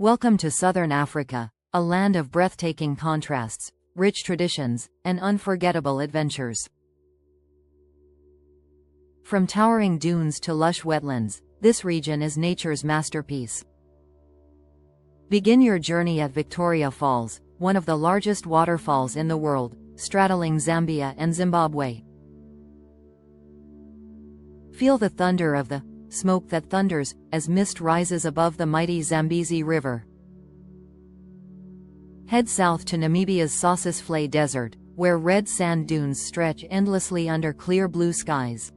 Welcome to Southern Africa, a land of breathtaking contrasts, rich traditions, and unforgettable adventures. From towering dunes to lush wetlands, this region is nature's masterpiece. Begin your journey at Victoria Falls, one of the largest waterfalls in the world, straddling Zambia and Zimbabwe. Feel the thunder of the smoke that thunders as mist rises above the mighty Zambezi River. Head south to Namibia's Sossusvlei Desert, where red sand dunes stretch endlessly under clear blue skies.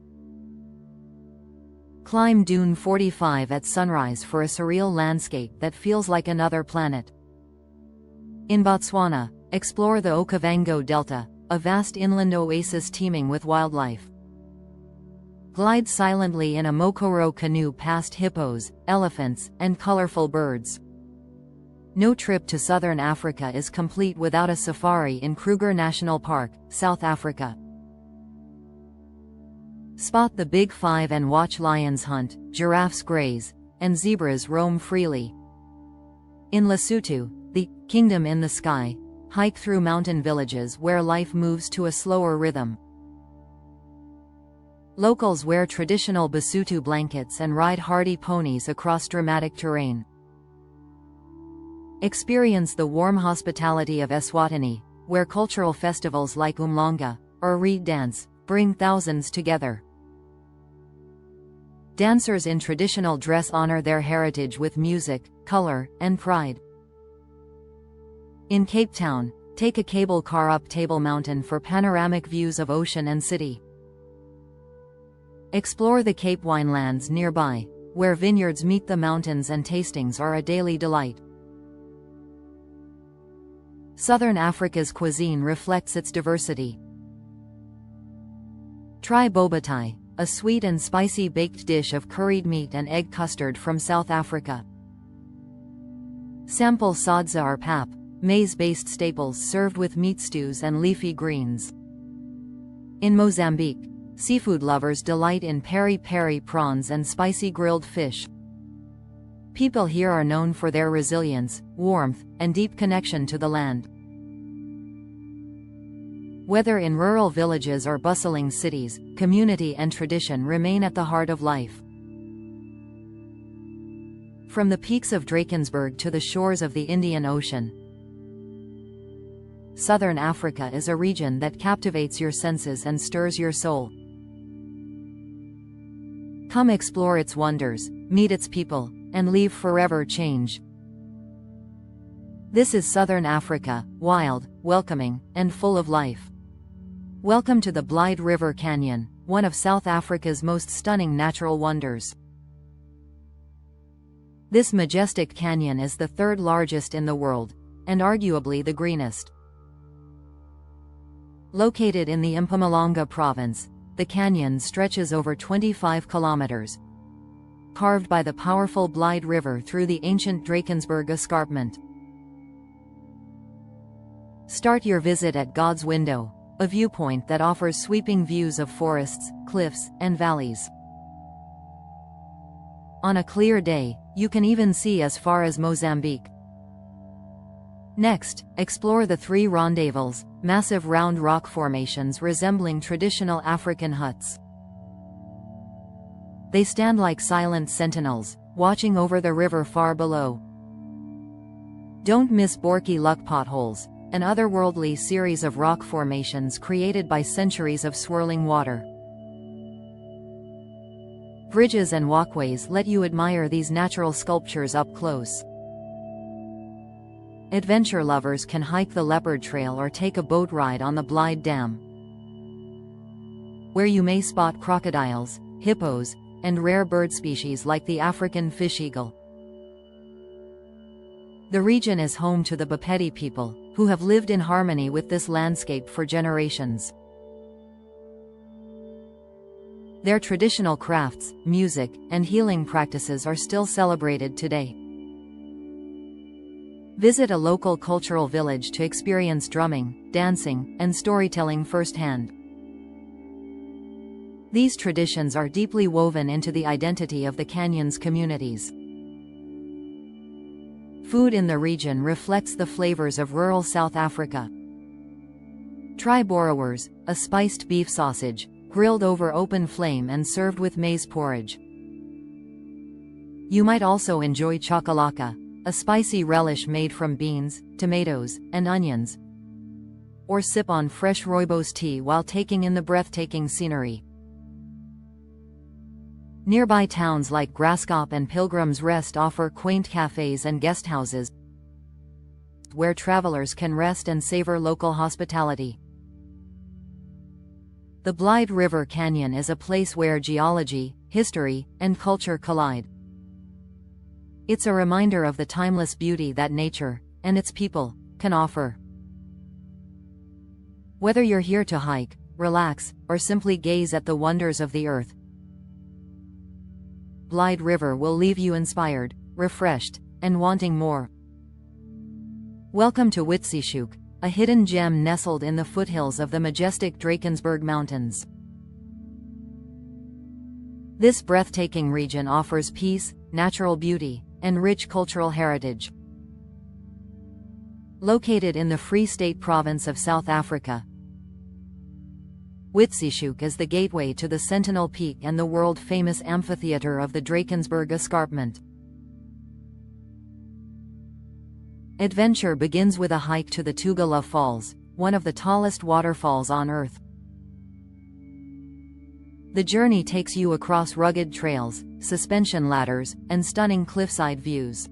Climb Dune 45 at sunrise for a surreal landscape that feels like another planet. In Botswana, explore the Okavango Delta, a vast inland oasis teeming with wildlife. Glide silently in a Mokoro canoe past hippos, elephants, and colorful birds. No trip to Southern Africa is complete without a safari in Kruger National Park, South Africa. Spot the Big Five and watch lions hunt, giraffes graze, and zebras roam freely. In Lesotho, the Kingdom in the Sky, hike through mountain villages where life moves to a slower rhythm. Locals wear traditional Basotho blankets and ride hardy ponies across dramatic terrain. Experience the warm hospitality of Eswatini, where cultural festivals like Umhlanga, or Reed Dance, bring thousands together. Dancers in traditional dress honor their heritage with music, color, and pride. In Cape Town, take a cable car up Table Mountain for panoramic views of ocean and city. Explore the Cape winelands nearby, where vineyards meet the mountains and tastings are a daily delight. Southern Africa's cuisine reflects its diversity. Try bobatie, a sweet and spicy baked dish of curried meat and egg custard from South Africa. Sample sadza or pap, maize-based staples served with meat stews and leafy greens. In Mozambique, seafood lovers delight in peri-peri prawns and spicy grilled fish. People here are known for their resilience, warmth, and deep connection to the land. Whether in rural villages or bustling cities, community and tradition remain at the heart of life. From the peaks of Drakensberg to the shores of the Indian Ocean, Southern Africa is a region that captivates your senses and stirs your soul. Come explore its wonders, meet its people, and leave forever changed. This is Southern Africa, wild, welcoming, and full of life. Welcome to the Blyde River Canyon, one of South Africa's most stunning natural wonders. This majestic canyon is the third largest in the world, and arguably the greenest. Located in the Mpumalanga province, the canyon stretches over 25 kilometers, carved by the powerful Blyde River through the ancient Drakensberg escarpment. Start your visit at God's Window, a viewpoint that offers sweeping views of forests, cliffs, and valleys. On a clear day, you can even see as far as Mozambique. Next, explore the Three Rendezvous, massive round rock formations resembling traditional African huts. They stand like silent sentinels, watching over the river far below. Don't miss Borky Luck Potholes, an otherworldly series of rock formations created by centuries of swirling water. Bridges and walkways let you admire these natural sculptures up close. Adventure lovers can hike the Leopard Trail or take a boat ride on the Blyde Dam, where you may spot crocodiles, hippos, and rare bird species like the African fish eagle. The region is home to the Bapedi people, who have lived in harmony with this landscape for generations. Their traditional crafts, music, and healing practices are still celebrated today. Visit a local cultural village to experience drumming, dancing, and storytelling firsthand. These traditions are deeply woven into the identity of the canyon's communities. Food in the region reflects the flavors of rural South Africa. Try borrowers, a spiced beef sausage, grilled over open flame and served with maize porridge. You might also enjoy chakalaka, a spicy relish made from beans, tomatoes, and onions. Or sip on fresh rooibos tea while taking in the breathtaking scenery. Nearby towns like Graskop and Pilgrim's Rest offer quaint cafes and guesthouses where travelers can rest and savor local hospitality. The Blyde River Canyon is a place where geology, history, and culture collide. It's a reminder of the timeless beauty that nature, and its people, can offer. Whether you're here to hike, relax, or simply gaze at the wonders of the earth, Blyde River will leave you inspired, refreshed, and wanting more. Welcome to Witsishoek, a hidden gem nestled in the foothills of the majestic Drakensberg Mountains. This breathtaking region offers peace, natural beauty, and rich cultural heritage. Located in the Free State province of South Africa, Witsishoek is the gateway to the Sentinel Peak and the world-famous amphitheater of the Drakensberg Escarpment. Adventure begins with a hike to the Tugela Falls, one of the tallest waterfalls on Earth. The journey takes you across rugged trails, suspension ladders, and stunning cliffside views.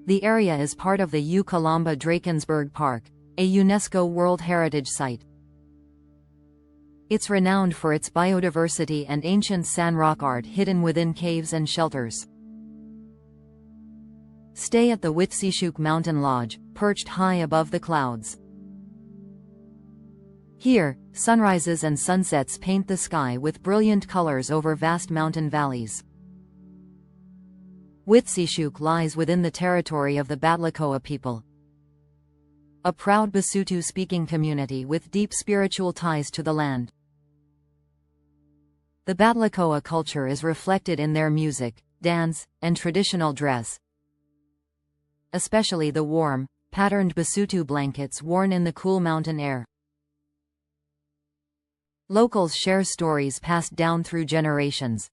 The area is part of the Ukalamba Drakensberg Park, a UNESCO World Heritage Site. It's renowned for its biodiversity and ancient sandrock art hidden within caves and shelters. Stay at the Witsishoek Mountain Lodge, perched high above the clouds. Here, sunrises and sunsets paint the sky with brilliant colors over vast mountain valleys. Witsishoek lies within the territory of the Batlakoa people, a proud Basotho-speaking community with deep spiritual ties to the land. The Batlakoa culture is reflected in their music, dance, and traditional dress, especially the warm, patterned Basotho blankets worn in the cool mountain air. Locals share stories passed down through generations,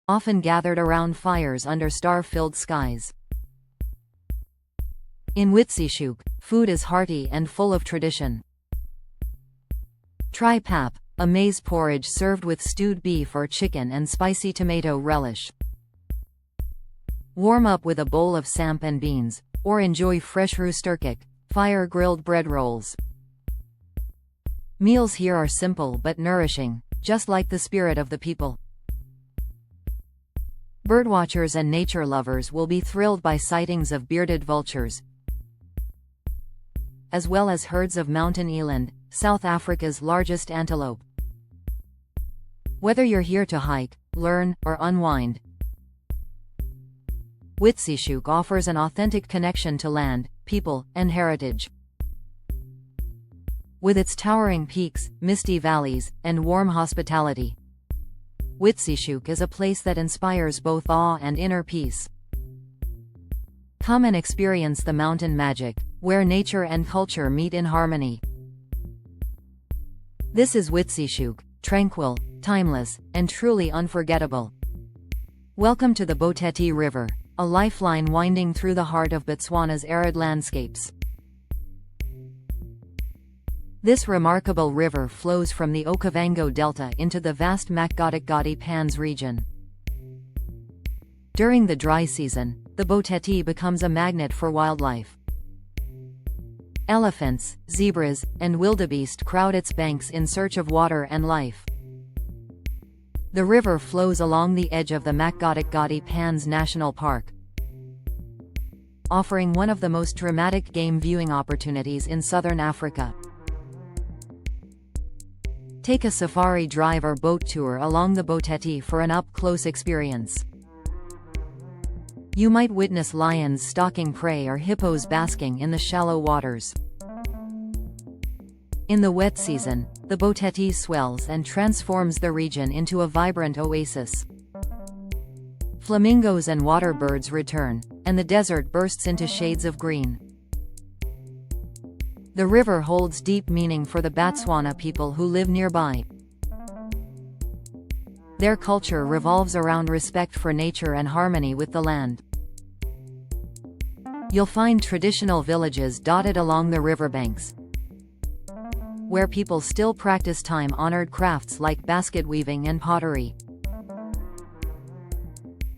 often gathered around fires under star-filled skies. In Witsishoek, food is hearty and full of tradition. Try pap, a maize porridge served with stewed beef or chicken and spicy tomato relish. Warm up with a bowl of samp and beans, or enjoy fresh roesterkik, fire-grilled bread rolls. Meals here are simple but nourishing, just like the spirit of the people. Birdwatchers and nature lovers will be thrilled by sightings of bearded vultures, as well as herds of mountain eland, South Africa's largest antelope. Whether you're here to hike, learn, or unwind, Witsishoek offers an authentic connection to land, people, and heritage. With its towering peaks, misty valleys, and warm hospitality, Witsishoek is a place that inspires both awe and inner peace. Come and experience the mountain magic, where nature and culture meet in harmony. This is Witsishoek, tranquil, timeless, and truly unforgettable. Welcome to the Boteti River, a lifeline winding through the heart of Botswana's arid landscapes. This remarkable river flows from the Okavango Delta into the vast Makgadikgadi Pans region. During the dry season, the Boteti becomes a magnet for wildlife. Elephants, zebras, and wildebeest crowd its banks in search of water and life. The river flows along the edge of the Makgadikgadi Pans National Park, offering one of the most dramatic game viewing opportunities in southern Africa. Take a safari drive or boat tour along the Boteti for an up-close experience. You might witness lions stalking prey or hippos basking in the shallow waters. In the wet season, the Boteti swells and transforms the region into a vibrant oasis. Flamingos and water birds return, and the desert bursts into shades of green. The river holds deep meaning for the Botswana people who live nearby. Their culture revolves around respect for nature and harmony with the land. You'll find traditional villages dotted along the riverbanks, where people still practice time-honored crafts like basket weaving and pottery.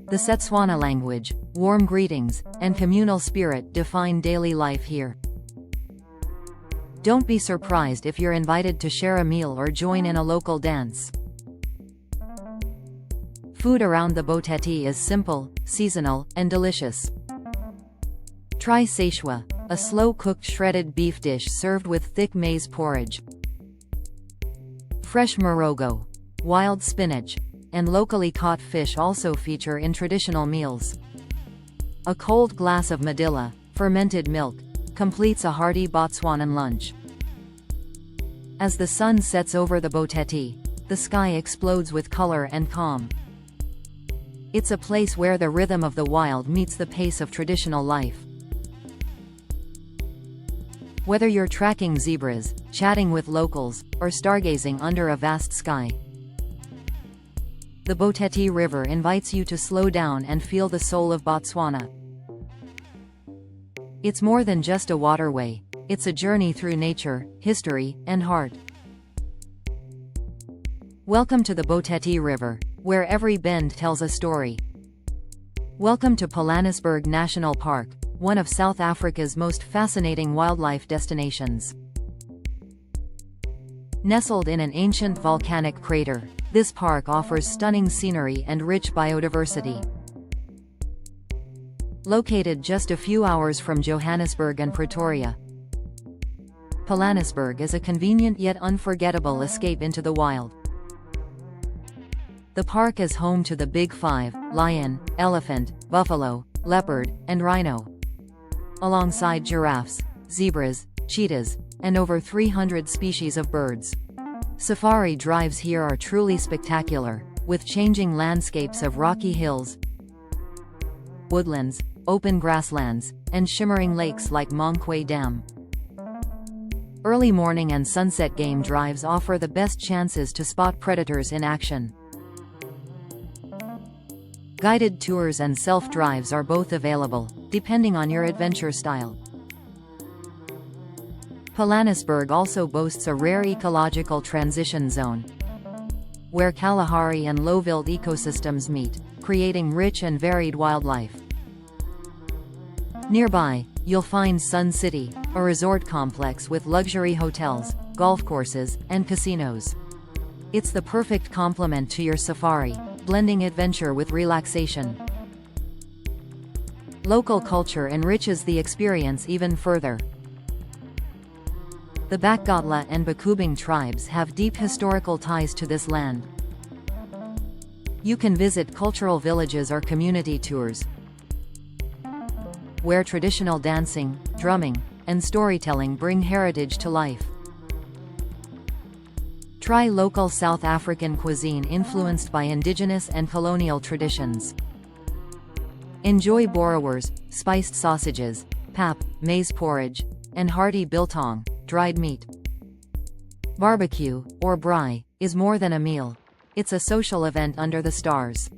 The Setswana language, warm greetings, and communal spirit define daily life here. Don't be surprised if you're invited to share a meal or join in a local dance. Food around the Boteti is simple, seasonal, and delicious. Try seshwa, a slow-cooked shredded beef dish served with thick maize porridge. Fresh morogo, wild spinach, and locally caught fish also feature in traditional meals. A cold glass of madilla, fermented milk, completes a hearty Botswanan lunch. As the sun sets over the Boteti, the sky explodes with color and calm. It's a place where the rhythm of the wild meets the pace of traditional life. Whether you're tracking zebras, chatting with locals, or stargazing under a vast sky, the Boteti River invites you to slow down and feel the soul of Botswana. It's more than just a waterway, it's a journey through nature, history, and heart. Welcome to the Boteti River, where every bend tells a story. Welcome to Pilanesberg National Park, one of South Africa's most fascinating wildlife destinations. Nestled in an ancient volcanic crater, this park offers stunning scenery and rich biodiversity. Located just a few hours from Johannesburg and Pretoria, Pilanesberg is a convenient yet unforgettable escape into the wild. The park is home to the Big Five: lion, elephant, buffalo, leopard, and rhino, alongside giraffes, zebras, cheetahs, and over 300 species of birds. Safari drives here are truly spectacular, with changing landscapes of rocky hills, woodlands, open grasslands, and shimmering lakes like Monkwe Dam. Early morning and sunset game drives offer the best chances to spot predators in action. Guided tours and self-drives are both available, depending on your adventure style. Pilanesberg also boasts a rare ecological transition zone, where Kalahari and Lowveld ecosystems meet, creating rich and varied wildlife. Nearby, you'll find Sun City, a resort complex with luxury hotels, golf courses, and casinos. It's the perfect complement to your safari, blending adventure with relaxation. Local culture enriches the experience even further. The Bakgatla and Bakubing tribes have deep historical ties to this land. You can visit cultural villages or community tours, where traditional dancing, drumming, and storytelling bring heritage to life. Try local South African cuisine influenced by indigenous and colonial traditions. Enjoy boerewors, spiced sausages, pap, maize porridge, and hearty biltong, dried meat. Barbecue, or braai, is more than a meal. It's a social event under the stars.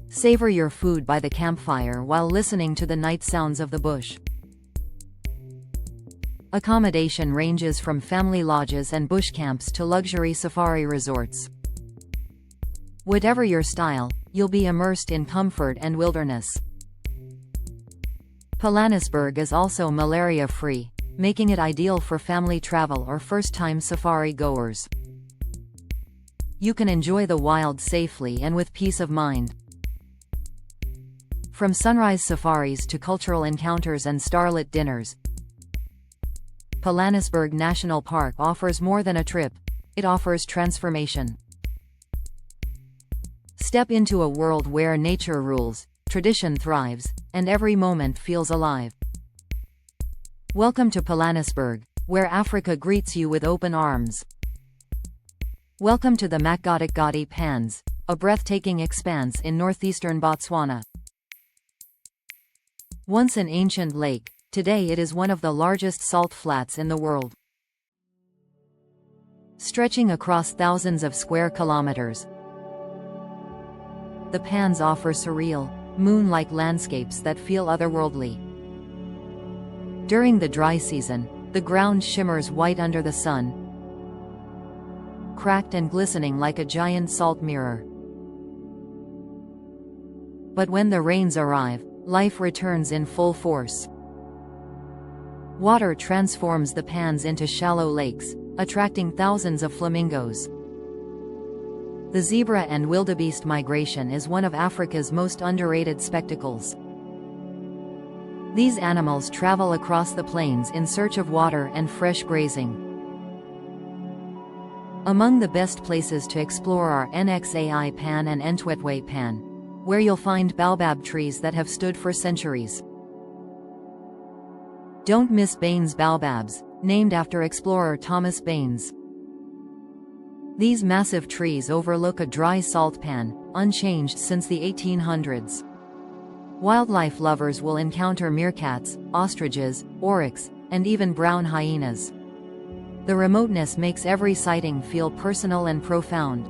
Savor your food by the campfire while listening to the night sounds of the bush. Accommodation ranges from family lodges and bush camps to luxury safari resorts. Whatever your style, you'll be immersed in comfort and wilderness. Pilanesberg is also malaria-free, making it ideal for family travel or first-time safari goers. You can enjoy the wild safely and with peace of mind. From sunrise safaris to cultural encounters and starlit dinners, Pilanesberg National Park offers more than a trip. It offers transformation. Step into a world where nature rules, tradition thrives, and every moment feels alive. Welcome to Pilanesberg, where Africa greets you with open arms. Welcome to the Makgadikgadi Pans, a breathtaking expanse in northeastern Botswana. Once an ancient lake, today it is one of the largest salt flats in the world. Stretching across thousands of square kilometers, the pans offer surreal, moon-like landscapes that feel otherworldly. During the dry season, the ground shimmers white under the sun, cracked and glistening like a giant salt mirror. But when the rains arrive, life returns in full force. Water transforms the pans into shallow lakes, attracting thousands of flamingos. The zebra and wildebeest migration is one of Africa's most underrated spectacles. These animals travel across the plains in search of water and fresh grazing. Among the best places to explore are Nxai Pan and Ntwetwe Pan, where you'll find baobab trees that have stood for centuries. Don't miss Baines baobabs, named after explorer Thomas Baines. These massive trees overlook a dry salt pan, unchanged since the 1800s. Wildlife lovers will encounter meerkats, ostriches, oryx, and even brown hyenas. The remoteness makes every sighting feel personal and profound.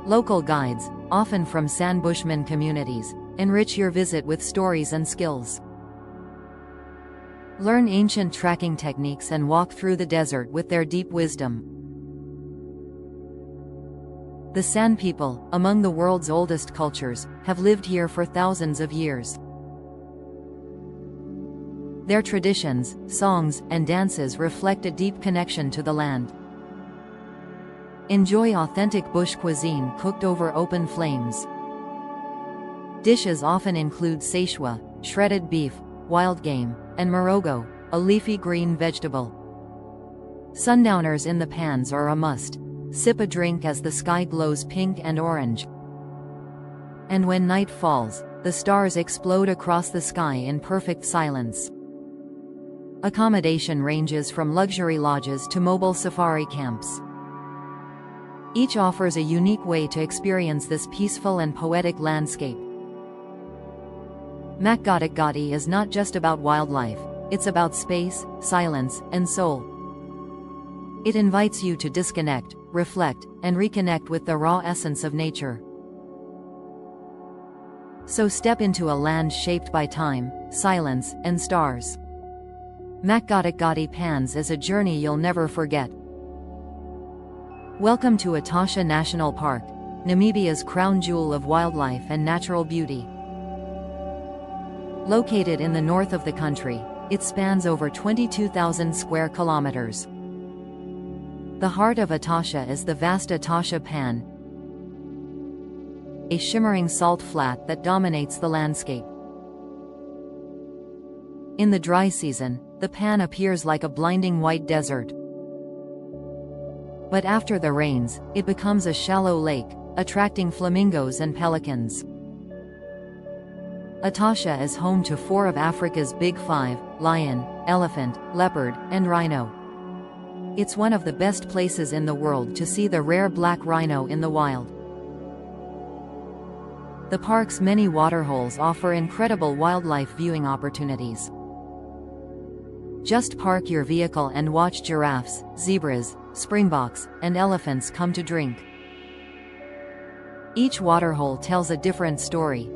Local guides, often from San Bushman communities, enrich your visit with stories and skills. Learn ancient tracking techniques and walk through the desert with their deep wisdom. The San people, among the world's oldest cultures, have lived here for thousands of years. Their traditions, songs, and dances reflect a deep connection to the land. Enjoy authentic bush cuisine cooked over open flames. Dishes often include sechwa, shredded beef, wild game, and morogo, a leafy green vegetable. Sundowners in the pans are a must. Sip a drink as the sky glows pink and orange. And when night falls, the stars explode across the sky in perfect silence. Accommodation ranges from luxury lodges to mobile safari camps. Each offers a unique way to experience this peaceful and poetic landscape. Makgadikgadi is not just about wildlife, it's about space, silence, and soul. It invites you to disconnect, reflect, and reconnect with the raw essence of nature. So step into a land shaped by time, silence, and stars. Makgadikgadi Pans is a journey you'll never forget. Welcome to Etosha National Park, Namibia's crown jewel of wildlife and natural beauty. Located in the north of the country, it spans over 22,000 square kilometers. The heart of Etosha is the vast Etosha Pan, a shimmering salt flat that dominates the landscape. In the dry season, the pan appears like a blinding white desert. But after the rains, it becomes a shallow lake, attracting flamingos and pelicans. Etosha is home to 4 of Africa's big 5: lion, elephant, leopard, and rhino. It's one of the best places in the world to see the rare black rhino in the wild. The park's many waterholes offer incredible wildlife viewing opportunities. Just park your vehicle and watch giraffes, zebras, springboks, and elephants come to drink. Each waterhole tells a different story,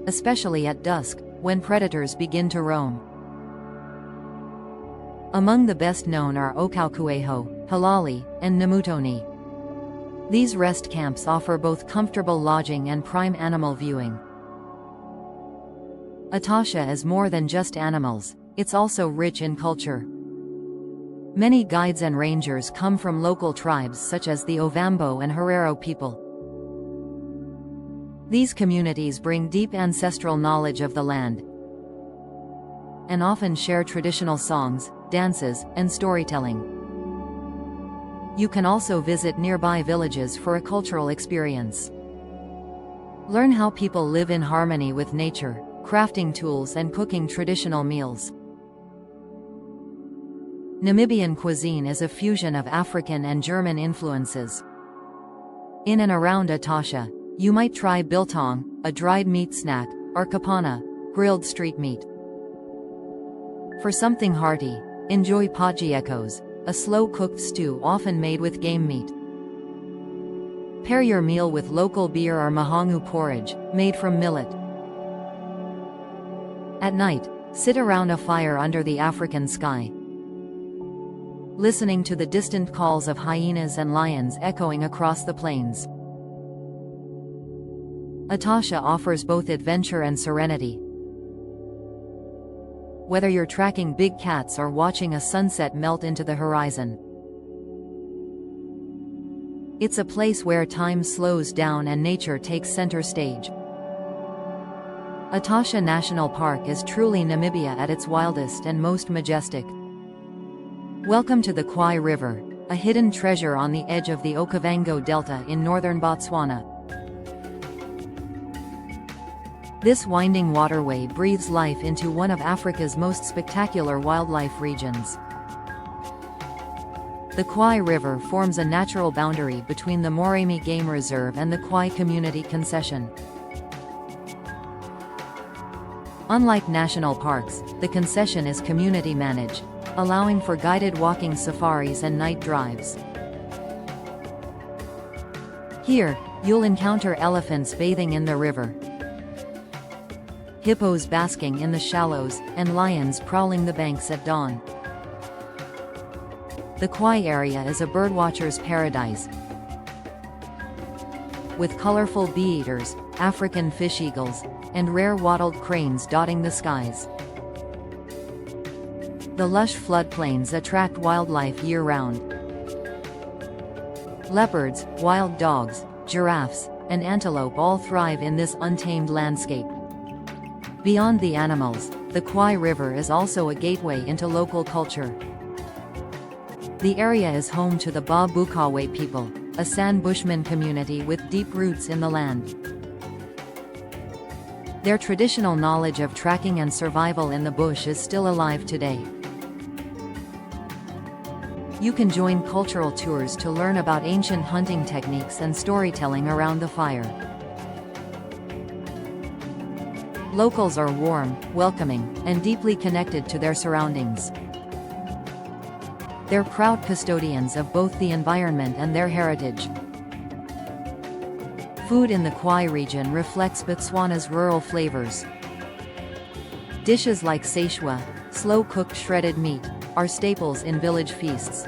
especially at dusk, when predators begin to roam. Among the best known are Okaukueho, Halali, and Namutoni. These rest camps offer both comfortable lodging and prime animal viewing. Etosha is more than just animals, it's also rich in culture. Many guides and rangers come from local tribes such as the Ovambo and Herero people. These communities bring deep ancestral knowledge of the land and often share traditional songs, dances, and storytelling. You can also visit nearby villages for a cultural experience. Learn how people live in harmony with nature, crafting tools and cooking traditional meals. Namibian cuisine is a fusion of African and German influences. In and around Etosha, you might try biltong, a dried meat snack, or kapana, grilled street meat. For something hearty, enjoy potjiekos, a slow-cooked stew often made with game meat. Pair your meal with local beer or mahangu porridge, made from millet. At night, sit around a fire under the African sky, listening to the distant calls of hyenas and lions echoing across the plains. Etosha offers both adventure and serenity. Whether you're tracking big cats or watching a sunset melt into the horizon, it's a place where time slows down and nature takes center stage. Etosha National Park is truly Namibia at its wildest and most majestic. Welcome to the Kwai River, a hidden treasure on the edge of the Okavango Delta in northern Botswana. This winding waterway breathes life into one of Africa's most spectacular wildlife regions. The Kwai River forms a natural boundary between the Moremi Game Reserve and the Kwai Community Concession. Unlike national parks, the concession is community managed, allowing for guided walking safaris and night drives. Here, you'll encounter elephants bathing in the river, hippos basking in the shallows, and lions prowling the banks at dawn. The Kwai area is a birdwatcher's paradise, with colorful bee-eaters, African fish eagles, and rare wattled cranes dotting the skies. The lush floodplains attract wildlife year-round. Leopards, wild dogs, giraffes, and antelope all thrive in this untamed landscape. Beyond the animals, the Kwai River is also a gateway into local culture. The area is home to the Ba Bukawe people, a San Bushman community with deep roots in the land. Their traditional knowledge of tracking and survival in the bush is still alive today. You can join cultural tours to learn about ancient hunting techniques and storytelling around the fire. Locals are warm, welcoming, and deeply connected to their surroundings. They're proud custodians of both the environment and their heritage. Food in the Kwai region reflects Botswana's rural flavors. Dishes like seshwa, slow-cooked shredded meat, are staples in village feasts.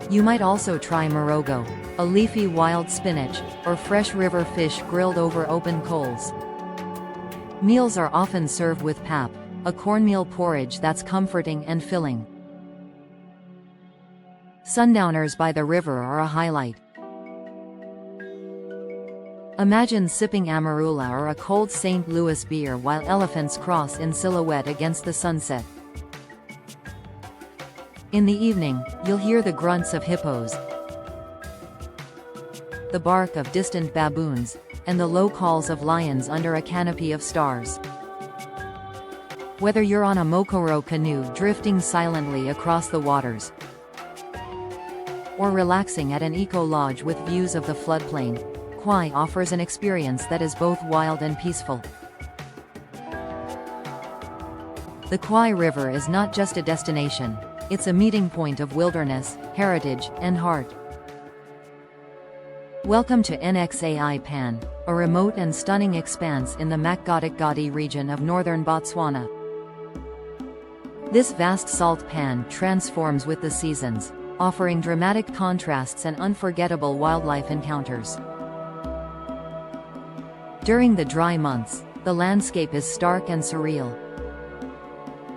You might also try morogo, a leafy wild spinach, or fresh river fish grilled over open coals. Meals are often served with pap, a cornmeal porridge that's comforting and filling. Sundowners by the river are a highlight. Imagine sipping amarula or a cold St. Louis beer while elephants cross in silhouette against the sunset. In the evening, you'll hear the grunts of hippos, the bark of distant baboons, and the low calls of lions under a canopy of stars. Whether you're on a Mokoro canoe drifting silently across the waters, or relaxing at an eco-lodge with views of the floodplain, Kwai offers an experience that is both wild and peaceful. The Kwai River is not just a destination, it's a meeting point of wilderness, heritage, and heart. Welcome to Nxai Pan, a remote and stunning expanse in the Makgadikgadi region of northern Botswana. This vast salt pan transforms with the seasons, offering dramatic contrasts and unforgettable wildlife encounters. During the dry months, the landscape is stark and surreal.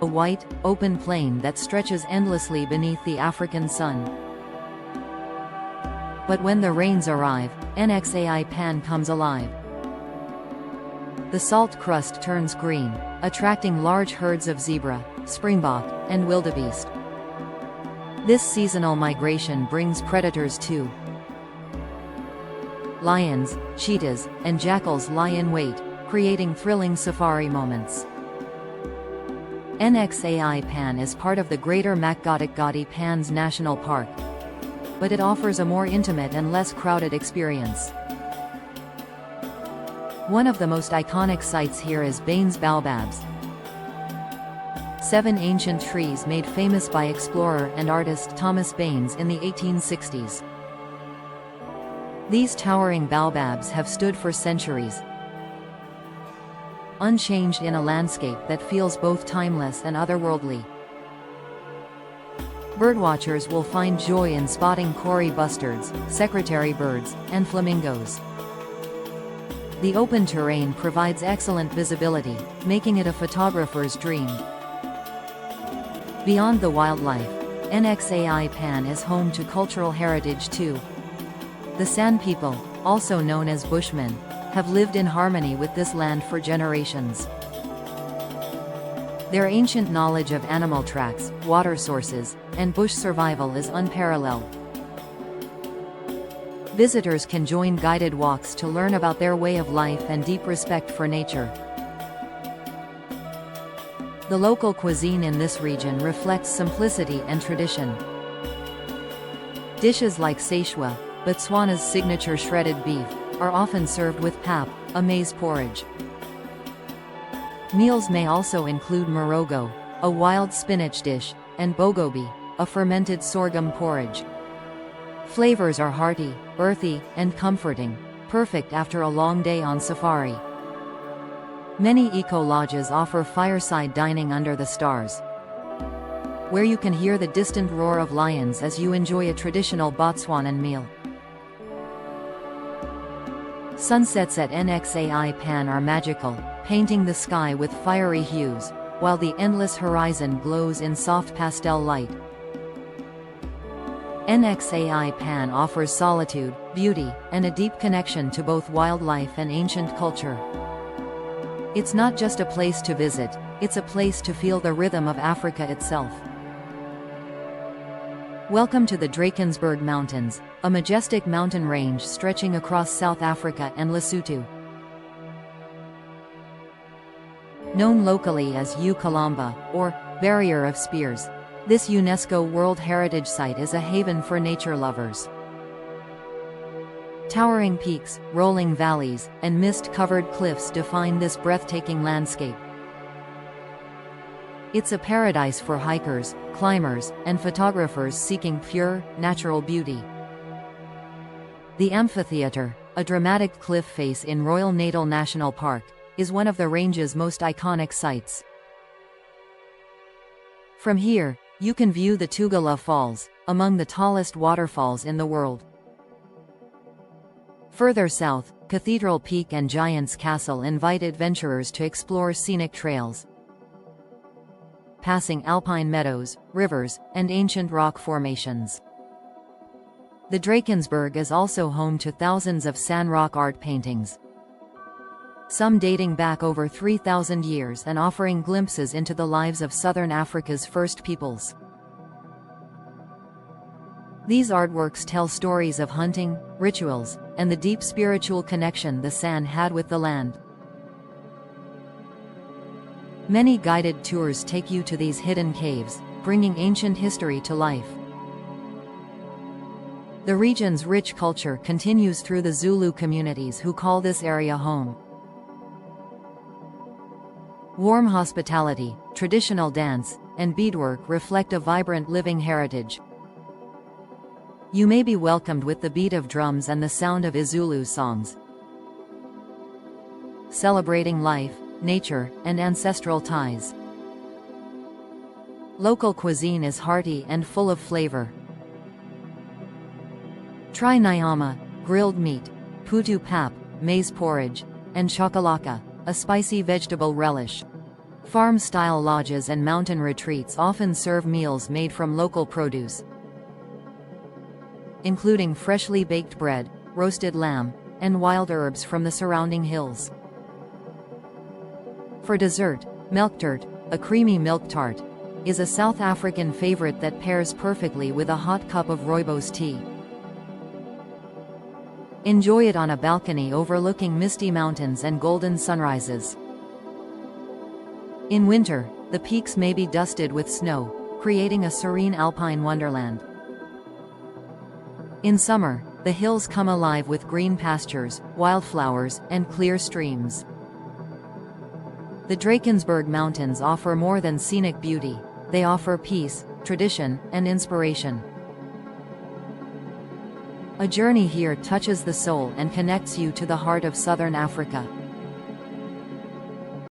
A white, open plain that stretches endlessly beneath the African sun. But when the rains arrive, Nxai Pan comes alive. The salt crust turns green, attracting large herds of zebra, springbok, and wildebeest. This seasonal migration brings predators too. Lions, cheetahs, and jackals lie in wait, creating thrilling safari moments. Nxai Pan is part of the Greater Makgadikgadi Pans National Park, but it offers a more intimate and less crowded experience. One of the most iconic sites here is Bain's Baobabs, 7 ancient trees made famous by explorer and artist Thomas Baines in the 1860s. These towering baobabs have stood for centuries, unchanged in a landscape that feels both timeless and otherworldly. Birdwatchers will find joy in spotting Cory bustards, secretary birds, and flamingos. The open terrain provides excellent visibility, making it a photographer's dream. Beyond the wildlife, Nxai Pan is home to cultural heritage too. The San people, also known as Bushmen, have lived in harmony with this land for generations. Their ancient knowledge of animal tracks, water sources, and bush survival is unparalleled. Visitors can join guided walks to learn about their way of life and deep respect for nature. The local cuisine in this region reflects simplicity and tradition. Dishes like Szechuan, Botswana's signature shredded beef, are often served with pap, a maize porridge. Meals may also include morogo, a wild spinach dish, and bogobi, a fermented sorghum porridge. Flavors are hearty, earthy, and comforting, perfect after a long day on safari. Many eco-lodges offer fireside dining under the stars, where you can hear the distant roar of lions as you enjoy a traditional Botswanan meal. Sunsets at Nxai Pan are magical, painting the sky with fiery hues, while the endless horizon glows in soft pastel light. Nxai Pan offers solitude, beauty, and a deep connection to both wildlife and ancient culture. It's not just a place to visit, it's a place to feel the rhythm of Africa itself. Welcome to the Drakensberg Mountains, a majestic mountain range stretching across South Africa and Lesotho. Known locally as Ukalamba, or Barrier of Spears, this UNESCO World Heritage Site is a haven for nature lovers. Towering peaks, rolling valleys, and mist-covered cliffs define this breathtaking landscape. It's a paradise for hikers, climbers, and photographers seeking pure, natural beauty. The amphitheater, a dramatic cliff face in Royal Natal National Park, is one of the range's most iconic sights. From here, you can view the Tugela Falls, among the tallest waterfalls in the world. Further south, Cathedral Peak and Giant's Castle invite adventurers to explore scenic trails, passing alpine meadows, rivers, and ancient rock formations. The Drakensberg is also home to thousands of sandrock art paintings, some dating back over 3,000 years and offering glimpses into the lives of southern Africa's first peoples. These artworks tell stories of hunting, rituals, and the deep spiritual connection the San had with the land. Many guided tours take you to these hidden caves, bringing ancient history to life. The region's rich culture continues through the Zulu communities who call this area home. Warm hospitality, traditional dance, and beadwork reflect a vibrant living heritage. You may be welcomed with the beat of drums and the sound of Izulu songs, celebrating life, nature, and ancestral ties. Local cuisine is hearty and full of flavor. Try nyama, grilled meat, putu pap, maize porridge, and chakalaka, a spicy vegetable relish. Farm-style lodges and mountain retreats often serve meals made from local produce, including freshly baked bread, roasted lamb, and wild herbs from the surrounding hills. For dessert, melktert, a creamy milk tart, is a South African favorite that pairs perfectly with a hot cup of rooibos tea. Enjoy it on a balcony overlooking misty mountains and golden sunrises. In winter, the peaks may be dusted with snow, creating a serene alpine wonderland. In summer, the hills come alive with green pastures, wildflowers, and clear streams. The Drakensberg Mountains offer more than scenic beauty. They offer peace, tradition, and inspiration. A journey here touches the soul and connects you to the heart of southern Africa.